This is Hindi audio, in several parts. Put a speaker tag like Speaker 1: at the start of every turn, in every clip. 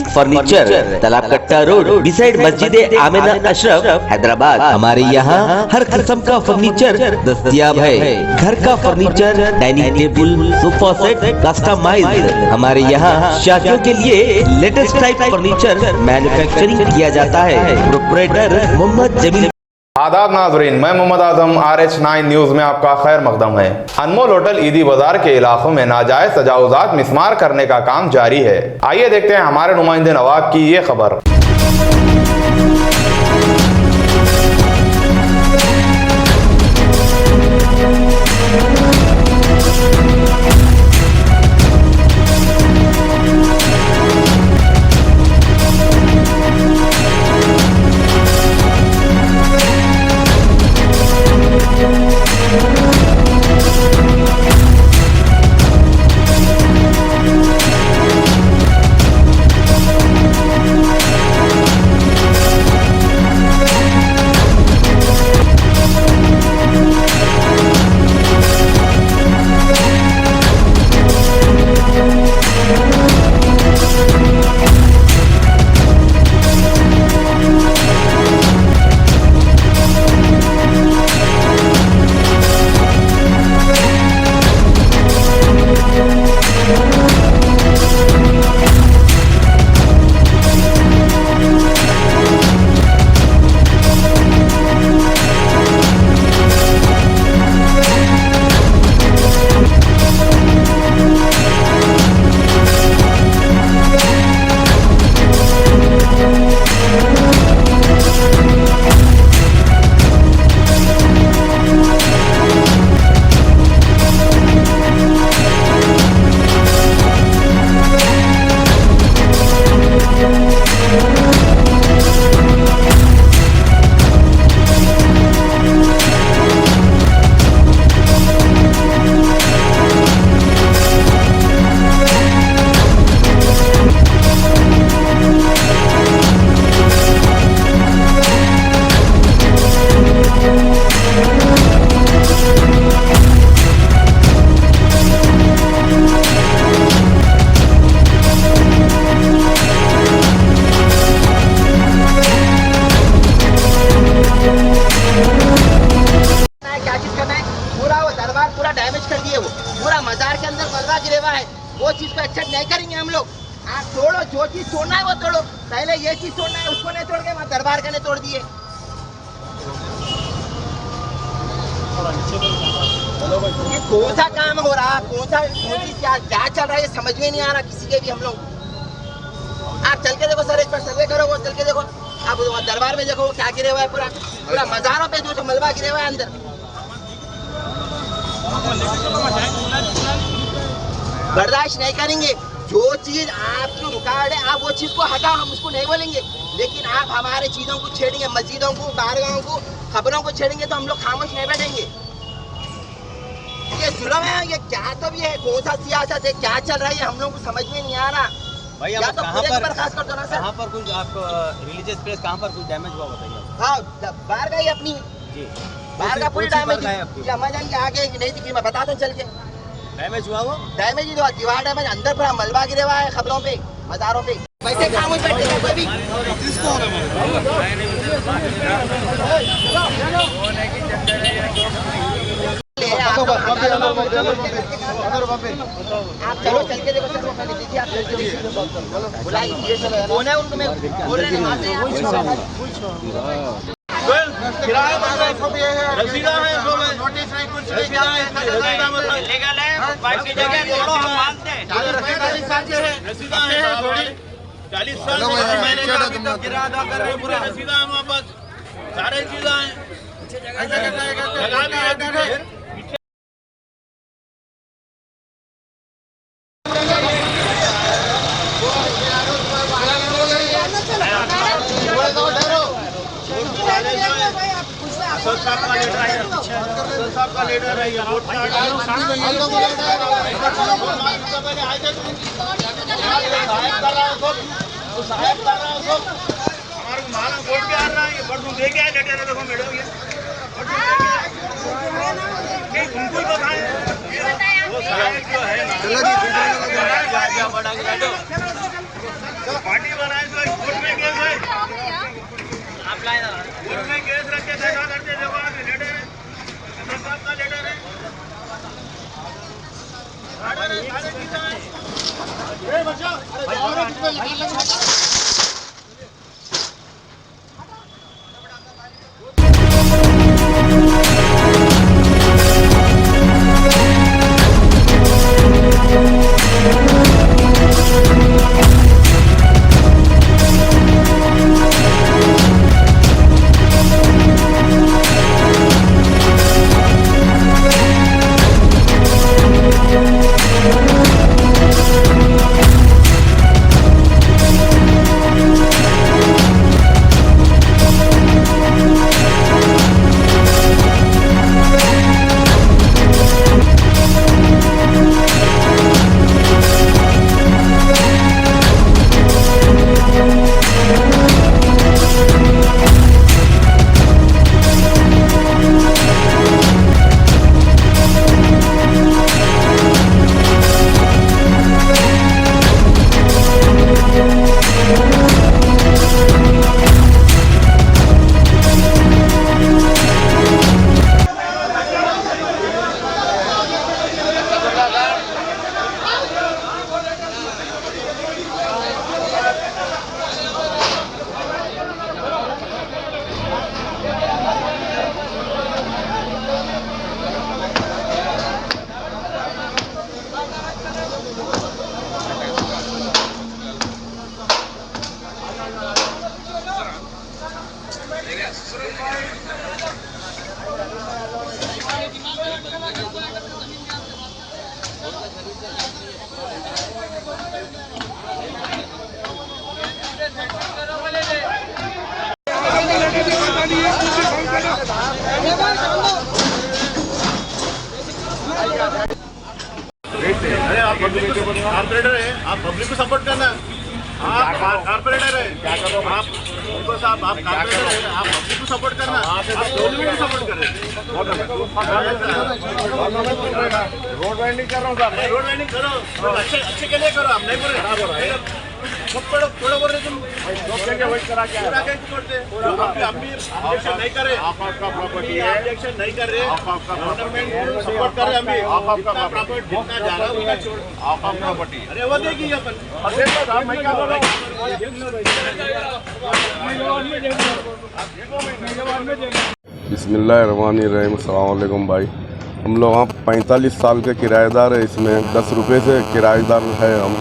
Speaker 1: फर्नीचर, तालाब कट्टा रोड, डिसाइड मस्जिद आमिना अशरफ, हैदराबाद। हमारे यहाँ हर किस्म का फर्नीचर दस्तयाब है। घर का furniture, dining table, sofa set customised. हमारे यहाँ शादियों के लिए लेटेस्ट टाइप फर्नीचर मैन्युफैक्चरिंग किया जाता है। प्रोप्राइटर मोहम्मद जमील।
Speaker 2: आदाब नाजरीन, मैं मोहम्मद आजम RH9 न्यूज़ में आपका खैर मकदम है। अनमोल होटल ईदी बाजार के इलाकों में नाजायज तजावुजात मिसमार करने का काम जारी है। आइए देखते हैं हमारे नुमाइंदे नवाब की ये खबर।
Speaker 3: पूरा डैमेज कर दिए, वो पूरा मजार के अंदर मलबा गिरा हुआ है। वो चीज को एक्सेप्ट नहीं करेंगे हम लोग। आप तोड़ो, जो चीज तोड़ना है वो तोड़ो। पहले ये चीज तोड़ना है, उसको नहीं तोड़ के वहाँ दरबार का नहीं तोड़ दिए। ये कौन सा काम हो रहा, कौन सी क्या चल रहा है, ये समझ में नहीं आ रहा किसी के भी। हम लोग आप चल के देखो सर, इस पर सर्वे करो, वो चल के देखो। आप दरबार में देखो क्या गिरे हुआ है, पूरा पूरा मजारों पे जो मलबा गिरे हुआ है अंदर। बर्दाश्त नहीं करेंगे। जो चीज आपकी रुकावट है, आप वो चीज को हटाओ, हम उसको नहीं बोलेंगे। लेकिन आप हमारे चीजों को छेड़ेंगे, मस्जिदों को, बारगाहों को, खबरों को छेड़ेंगे तो हम लोग खामोश नहीं बैठेंगे। ये जुल्म है, ये क्या तो भी है, कौन सा सियासत है, क्या चल रहा है, हम लोग को समझ में नहीं आ रहा।
Speaker 4: भाई
Speaker 3: या तो बर्खास्त कर दो ना सर।
Speaker 4: कहाँ पर कुछ आपको रिलीजियस प्लेस कहाँ पर कुछ डैमेज हुआ बताइए।
Speaker 3: हाँ, बारगाह ही अपनी
Speaker 4: जी,
Speaker 3: बारगाह पूरी डैमेज है। आगे नहीं दिखी, मैं बता दूं चल के।
Speaker 4: डैमेज हुआ वो
Speaker 3: डैमेज ही हुआ, दीवार डैमेज, अंदर पूरा मलबा गिरे हुआ है, खबरों पे, मज़ारों पे। वैसे खामोश बैठेगा कोई भी। आप चलो चल के देखो सर, वो पहले देखिए, आप बुलाइए, कौन है उनको, मैं बोल रहे हैं।
Speaker 5: किराया रसीदा है, नोटिस नहीं, कुछ नहीं, लीगल है, बाकी जगह तोड़ो, हम मानते हैं। 40 साल से है, रसीदा है, 40 साल से महीने का अभी तक किराया अदा कर रहे हैं, पूरे रसीदा है हमारे पास, सारे चीज़ें हैं। लगा भी है। साहब का लीडर है, साहब का लीडर है, वोट हमारे माला वोट के आ रहा है, ये बड़ू दे के आए, लेटर देखो मैडम, ये नहीं तुमको बताएं, वो साहब जो है ना, पार्टी वाला अरे आप कॉर्पोरेटर है, आप पब्लिक को सपोर्ट करना। आप कॉर्पोरेटर है, क्या करो आप उनको साहब, आप कॉर्पोरेटर है, आप पब्लिक को सपोर्ट करना। आप लोगों को सपोर्ट कर रहे हैं। रोड वाइंडिंग कर रहा हूँ साहब, रोड वाइंडिंग करो, अच्छे के लिए करो, आप नहीं बोल रहे थोड़ा बोल रहे तुम वेट करा क्या हम भी ऑब्जेक्शन नहीं कर रहे, आपका प्रॉपर्टी है, ऑब्जेक्शन नहीं कर रहे, गवर्नमेंट सपोर्ट कर रहे, हम भी आपका प्रॉपर्टी जितना जा रहा है उतना छोड़, आपका प्रॉपर्टी अरे वो देगी अपन मैं क्या बोल रहा हूँ।
Speaker 6: बिस्मिल्लाहिर्रहमानिर्रहीम, अस्सलाम वालेकुम भाई। हम लोग वहाँ 45 साल के किराएदार है, इसमें 10 रुपये से किराएदार है हम।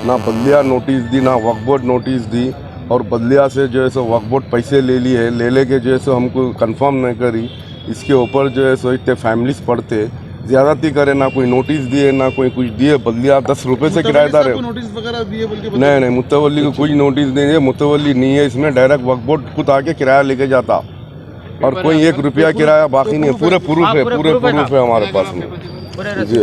Speaker 6: ना बदलिया नोटिस दी, ना वक्फ बोर्ड नोटिस दी, और बदलिया से जो है सो वक्फ बोर्ड पैसे ले लिए, लेके जो है सो हमको कंफर्म नहीं करी। इसके ऊपर जो है सो इतने फैमिलीज पढ़ते ज़्यादती करे, ना कोई नोटिस दिए ना कोई कुछ दिए। बदलिया 10 रुपये से किराएदार है।
Speaker 7: नोटिस वगैरह दिए बोल के
Speaker 6: नहीं, मुतवल्ली को कोई नोटिस नहीं है, मुतवल्ली नहीं है इसमें। डायरेक्ट वक्फ बोर्ड खुद आके किराया लेके जाता, और कोई 1 रुपया किराया बाकी नहीं है। पूरे प्रूफ है, पूरे प्रूफ है हमारे पास में जी।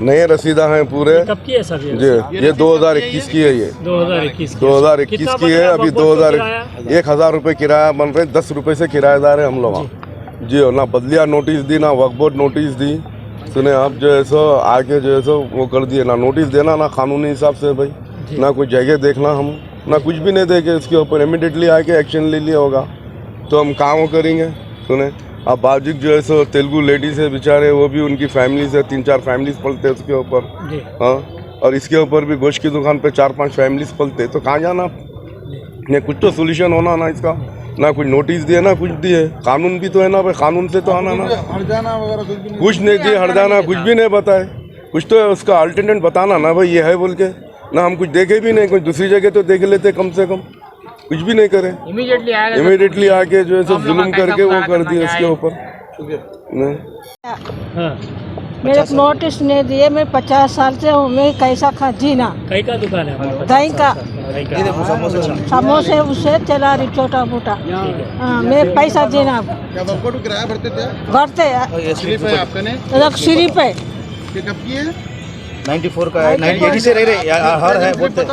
Speaker 6: नए रसीदा हैं पूरे।
Speaker 8: कब की है सर
Speaker 6: जी, ये 2021 की है। ये 2021 की है। अभी 1000 रुपये किराया बन रहे, 10 रुपये से किराएदार है हम लोग जी। और ना बदलिया नोटिस दी, ना वक्फ बोर्ड नोटिस दी। सुने आप जो है सो आके जो है सो वो कर दिए, ना नोटिस देना, ना कानूनी हिसाब से भाई, ना कोई जगह देखना, हम ना कुछ भी नहीं देखे। इसके ऊपर इमीडिएटली आके एक्शन ले लिया होगा तो हम काम करेंगे। सुने अब बाजुक जो है सो तेलुगु लेडीज है बेचारे, वो भी उनकी फैमिली से 3-4 फैमिलीज पलते हैं उसके ऊपर। हाँ, और इसके ऊपर भी गोश्त की दुकान पे 4-5 फैमिलीज पलते, तो कहाँ जाना? नहीं, कुछ तो सोल्यूशन होना ना इसका। ना कुछ नोटिस दिए ना कुछ दिए। कानून भी तो है ना भाई, कानून से तो आना ना।
Speaker 7: हरजाना वगैरह
Speaker 6: कुछ नहीं दिए, हरजाना कुछ भी नहीं बताए। कुछ तो उसका अल्टरनेट बताना ना भाई, ये है बोल के। ना हम कुछ देखे भी नहीं, कुछ दूसरी जगह तो देख लेते कम से कम। कुछ भी नहीं करे, इमीडिएटली आके जो है सब जुल्म करके वो कर दिया इसके ऊपर।
Speaker 9: मेरे को नोटिस नहीं दिए। मैं 50 साल से हूँ, मैं कैसा खा जीना।
Speaker 8: कहीं का दुकान है?
Speaker 9: दही का समोसे उसे चला रही छोटा मोटा। हाँ, मैं पैसा जीना
Speaker 7: किराया भरते थे?
Speaker 9: भरते
Speaker 7: स्लिप है आपका ने?
Speaker 9: सिरी पे
Speaker 7: कब की है?
Speaker 4: 94 का है, 80 से रह रहे हर है बोलते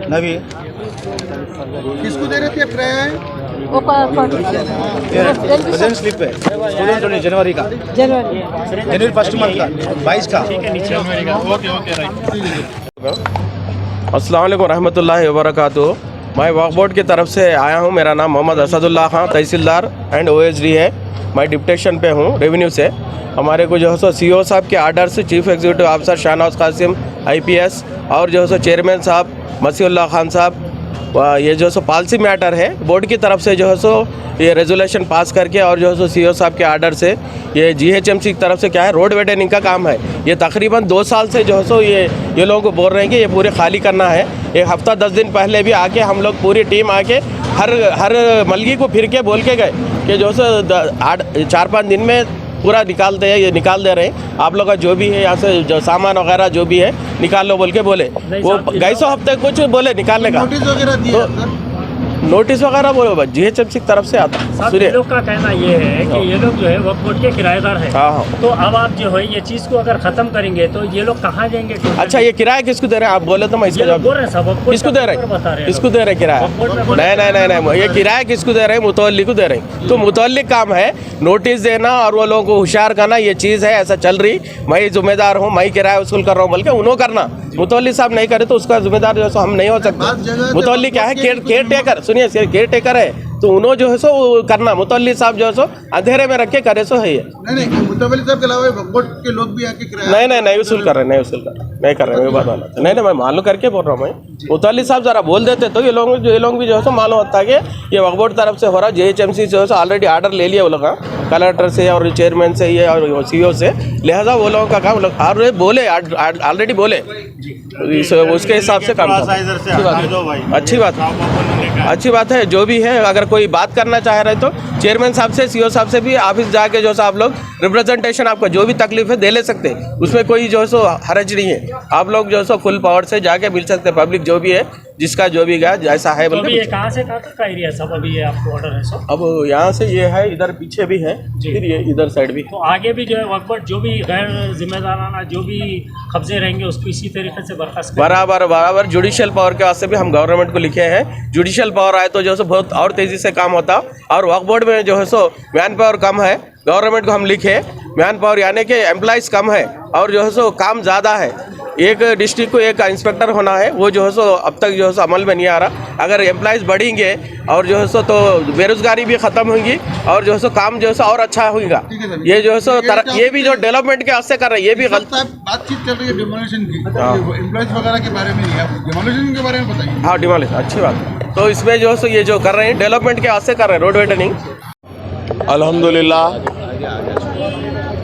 Speaker 4: नवी।
Speaker 7: किसको दे रहे थे आप किराया?
Speaker 4: प्रेजेंट स्लिप है, स्टूडेंट जनवरी का, जनवरी 1 मंथ का, 22 का।
Speaker 7: Okay right.
Speaker 10: अस्सलाम वालेकुम रहमतुल्लाहि व बरकातुहू।
Speaker 8: मैं वक्फ बोर्ड की तरफ से आया हूँ। मेरा नाम मोहम्मद असदुल्ला खान, तहसीलदार एंड OSD है। मैं डिप्टेशन पे हूँ रेवेन्यू से। हमारे को जो है सो CO साहब के आर्डर से chief executive officer Shahnawaz Qasim IPS और जो है सो चेयरमैन साहब मसीउल्लाह खान साहब, ये जो सो पॉलिसी मैटर है बोर्ड की तरफ से जो है सो ये रेजोल्यूशन पास करके और जो है सो CO साहब के आर्डर से ये GHMC की तरफ से क्या है रोड वेडनिंग का काम है। ये तकरीबन 2 साल से जो है सो ये लोगों को बोल रहे हैं कि ये पूरे खाली करना है। एक हफ्ता 10 दिन पहले भी आके हम लोग पूरी टीम आके हर मलगी को फिर के बोल के गए कि जो सो 4-5 दिन में पूरा निकालते हैं, ये निकाल दे रहे हैं। आप लोग का जो भी है यहाँ से जो सामान वगैरह जो भी है निकाल लो बोल के बोले। वो गए सौ हफ्ते कुछ बोले निकालने का
Speaker 7: नोटिस वगैरह दिया
Speaker 8: नोटिस वगैरह बोलो GHMC की तरफ से आता।
Speaker 10: ये लोग का कहना ये है कि ये लोग जो है वक्फ बोर्ड के किराएदार हैं।
Speaker 8: हाँ।
Speaker 10: तो अब आप जो है ये चीज़ को अगर ख़त्म करेंगे तो ये लोग कहाँ जाएंगे?
Speaker 8: अच्छा, ये किराया किसको दे रहे हैं आप बोले तो मैं इसका जवाब
Speaker 10: बोल रहे हैं साहब।
Speaker 8: किसको दे रहे हैं? किसको दे रहे हैं किराया? नहीं, ये किराया किसको दे रहे हैं? मुतवल्ली को दे रहे हैं। तो मुतवल्ली काम है नोटिस देना और वो लोगों को होशियार करना। ये चीज़ है ऐसा चल रही, मैं जिम्मेदार हूँ, मैं किराया वसूल कर रहा हूँ बल्कि उन्होंने करना। मुतवल्ली साहब नहीं करे तो उसका जिम्मेदार जो है हम नहीं हो सकते। मुतवल्ली क्या है? Care taker. सुनिए, केयर टेकर है तो उन्होंने जो है सो करना। मुतवल्ली साहब जो है सो अंधेरे में रख के करे सो है ये।
Speaker 7: नहीं, मुतवल्ली साहब के अलावा वक्फ बोर्ड के लोग भी आके किराया
Speaker 8: नहीं वसूल कर रहे, नहीं कर रहे। बात वाला नहीं, मैं मालूम करके बोल रहा हूँ। मैं मुतवल्ली साहब जरा बोल देते तो ये लोग भी जो है सो मालूम होता है कि ये वक्फ बोर्ड तरफ से हो रहा। GHMC जो है सो ऑलरेडी आर्डर ले लिया वो लोग कलेक्टर से और चेयरमैन से ये और CO से, लिहाजा वो लोगों का काम और बोले ऑलरेडी बोले उसके हिसाब से काम। अच्छी बात है। जो भी है अगर कोई बात करना चाह रहे तो चेयरमैन साहब से CO साहब से भी ऑफिस जाके जो है आप लोग रिप्रेजेंटेशन आपका जो भी तकलीफ है दे ले सकते हैं। उसमें कोई जो है सो हरज नहीं है। आप लोग जो है सो फुल पावर से जाके मिल सकते हैं। पब्लिक जो भी है जिसका जो भी गया जैसा है
Speaker 10: तो ये कहाँ से कहाँ तक का एरिया सब अभी ये आपको ऑर्डर है सब?
Speaker 8: अब यहाँ से ये है, इधर पीछे भी है, फिर ये इधर साइड भी।
Speaker 10: तो आगे भी जो है वक्फ बोर्ड जो भी गैर जिम्मेदाराना जो भी कब्जे रहेंगे उसको इसी तरीके से बर्खास्त
Speaker 8: बराबर जुडिशियल पावर के वास्ते भी हम गवर्नमेंट को लिखे हैं। जुडिशियल पावर आए तो जो है सो बहुत और तेज़ी से काम होता। और वक्फ बोर्ड में जो है सो मैन पावर कम है। गवर्नमेंट को हम लिखे मैन पावर यानी कि एम्प्लॉइज़ कम है और जो है सो काम ज़्यादा है। एक डिस्ट्रिक्ट को एक इंस्पेक्टर होना है, वो जो है सो अब तक जो है सो अमल में नहीं आ रहा। अगर एम्प्लॉइज़ बढ़ेंगे और जो है सो तो बेरोजगारी भी ख़त्म होगी और जो है सो काम जो है सो और अच्छा होगा। ये जो है सो ये भी जो डेवलपमेंट के वास्ते कर रहे हैं ये भी
Speaker 7: बातचीत चल रही है डिमोलिशन की, एम्प्लॉइज वगैरह के बारे में नहीं है, डिमोलिशन के बारे में बताइए।
Speaker 8: हाँ, डिमोलिशन अच्छी बात है। तो इसमें जो है सो ये जो कर रहे हैं डेवलपमेंट के वास्ते कर रहे हैं रोड वेडनिंग।
Speaker 6: अल्हम्दुलिल्लाह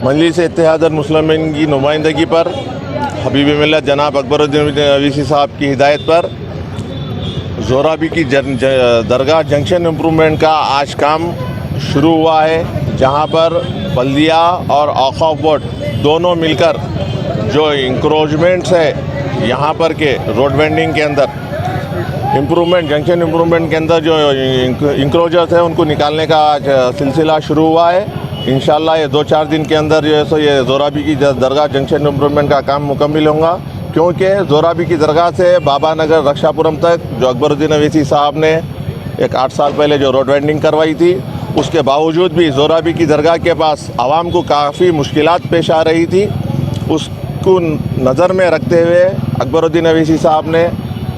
Speaker 6: मजलिस इत्तेहाद मुस्लिमीन की नुमाइंदगी पर हबीब मिल्लत जनाब अकबरुद्दीन अवीसी साहब की हिदायत पर ज़ोराबी की दरगाह जंक्शन इम्प्रूवमेंट का आज काम शुरू हुआ है, जहां पर बल्दिया और औक़ाफ़ बोर्ड दोनों मिलकर जो इंक्रोचमेंट्स है यहाँ पर के रोड वेंडिंग के अंदर इम्प्रूवमेंट जंक्शन इम्प्रूवमेंट के अंदर जो इंक्रोचर्स है उनको निकालने का आज सिलसिला शुरू हुआ है। इंशाल्लाह ये 2-4 दिन के अंदर जो है सो ये ज़ोराबी की दरगाह जंक्शन इम्प्रूवमेंट का काम मुकम्मिल होगा, क्योंकि ज़ोराबी की दरगाह से बाबा नगर रक्षापुरम तक जो अकबरुद्दीन अवीसी साहब ने एक 8 साल पहले जो रोड वेंडिंग करवाई थी, उसके बावजूद भी ज़ोराबी की दरगाह के पास आवाम को काफ़ी मुश्किलात पेश आ रही थी। उसको नज़र में रखते हुए अकबरुद्दीन अवीसी साहब ने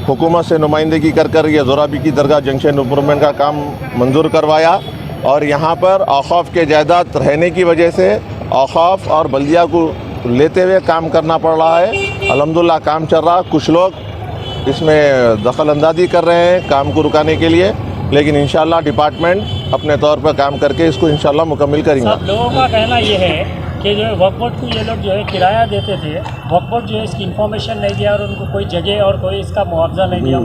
Speaker 6: हुकूमत से नुमाइंदगी कर ये ज़ोराबी की दरगाह जंक्शन इम्प्रूवमेंट का काम मंजूर करवाया और यहाँ पर औक़ाफ़ के जायदाद रहने की वजह से औक़ाफ़ और बल्दिया को लेते हुए काम करना पड़ रहा है। अल्हम्दुलिल्लाह काम चल रहा। कुछ लोग इसमें दखल अंदाज़ी कर रहे हैं काम को रुकाने के लिए, लेकिन इंशाल्लाह डिपार्टमेंट अपने तौर पर काम करके इसको इंशाल्लाह मुकम्मिल करेंगे।
Speaker 10: सब लोगों का कहना ये है कि जो है वक्फ बोर्ड को ये लोग जो है किराया देते थे, वक्फ बोर्ड जो है इसकी इन्फॉर्मेशन नहीं दिया और उनको कोई जगह और कोई इसका मुआवजा नहीं दिया।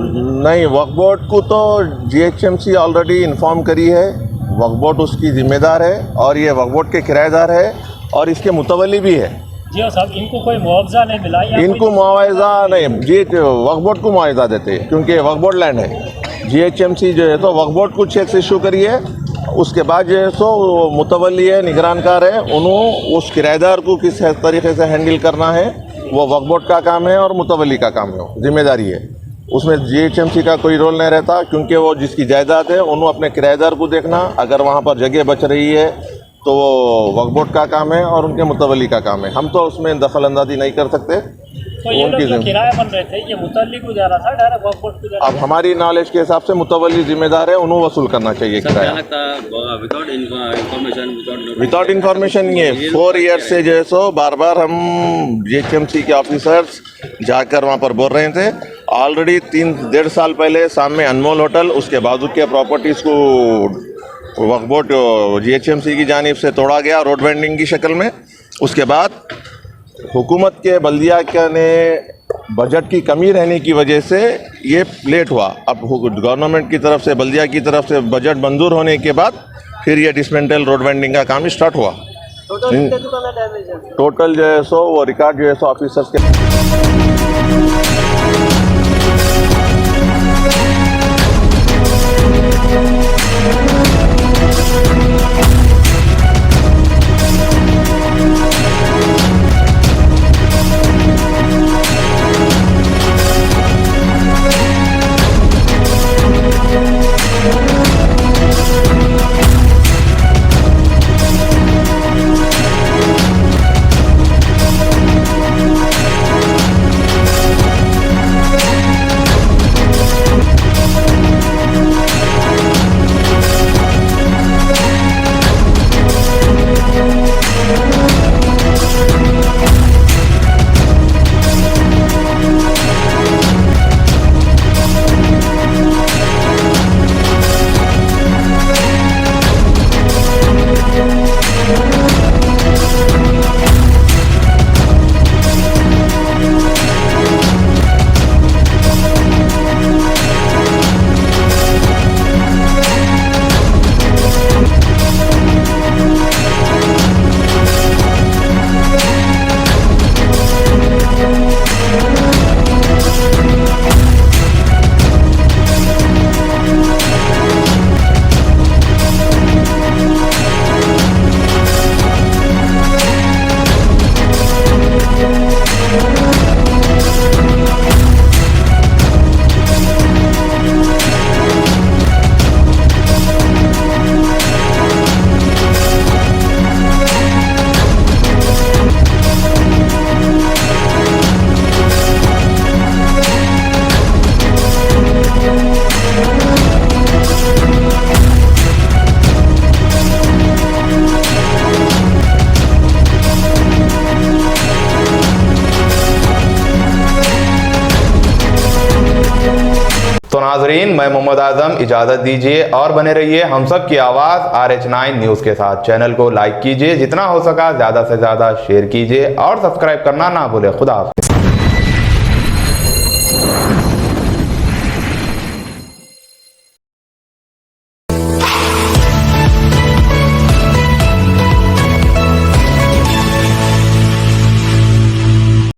Speaker 6: नहीं, वक्फ बोर्ड को तो GHMC ऑलरेडी इन्फॉर्म करी है। वक्फ बोर्ड उसकी जिम्मेदार है और ये वक्फ बोर्ड के किराएदार है और इसके मुतवल्ली भी है।
Speaker 10: जी साहब, इनको कोई मुआवजा नहीं मिला?
Speaker 6: इनको मुआवजा नहीं, जी वक्फ बोर्ड को मुआवजा देते हैं क्योंकि वक्फ बोर्ड लैंड है। GHMC जो है तो वक्फ बोर्ड को चेक्स इशू करिए, उसके बाद जो है सो मुतवल्ली है, निगरानकार है, उन्होंने उस किराएदार को किस तरीके से हैंडल करना है वो वक्फ बोर्ड का काम है और मुतवल्ली का काम है, जिम्मेदारी है। उसमें GHMC का कोई रोल नहीं रहता क्योंकि वो जिसकी जायदाद है उन्होंने अपने किराएदार को देखना, अगर वहाँ पर जगह बच रही है तो वो वक्फ बोर्ड का काम है और उनके मुतवल्ली का काम है। हम तो उसमें दखल अंदाज़ी नहीं कर सकते।
Speaker 10: तो ये लोग जो किराया बन रहे थे ये मुतल्ली को जा रहा था डायरेक्ट वक्फ बोर्ड को जा रहा
Speaker 6: अब हमारी नॉलेज के हिसाब से मुतवल्ली जिम्मेदार है, उन्हें वसूल करना चाहिए किराया। विदाउट इन्फॉर्मेशन ये 4 ईयर से जो है सो बार बार हम GHMC के ऑफिसर्स जाकर वहाँ पर बोल रहे थे। ऑलरेडी 3-1.5 साल पहले सामने अनमोल होटल, उसके बाजू के प्रॉपर्टीज़ को वक्फ बोर्ड GHMC की जानिब से तोड़ा गया रोड वेंडिंग की शक्ल में। उसके बाद हुकूमत के बल्दिया ने बजट की कमी रहने की वजह से ये लेट हुआ। अब गवर्नमेंट की तरफ से, बल्दिया की तरफ से बजट मंजूर होने के बाद फिर ये डिसमेंटल रोड वेंडिंग का काम स्टार्ट हुआ। टोटल जो है सो वो रिकॉर्ड जो है सो ऑफिसर्स के
Speaker 2: तो नाजरीन, मैं मोहम्मद आजम इजाज़त दीजिए और बने रहिए हम सब की आवाज़ RH9 न्यूज़ के साथ। चैनल को लाइक कीजिए, जितना हो सका ज़्यादा से ज़्यादा शेयर कीजिए और सब्सक्राइब करना ना भूले। खुदा हाफिज़।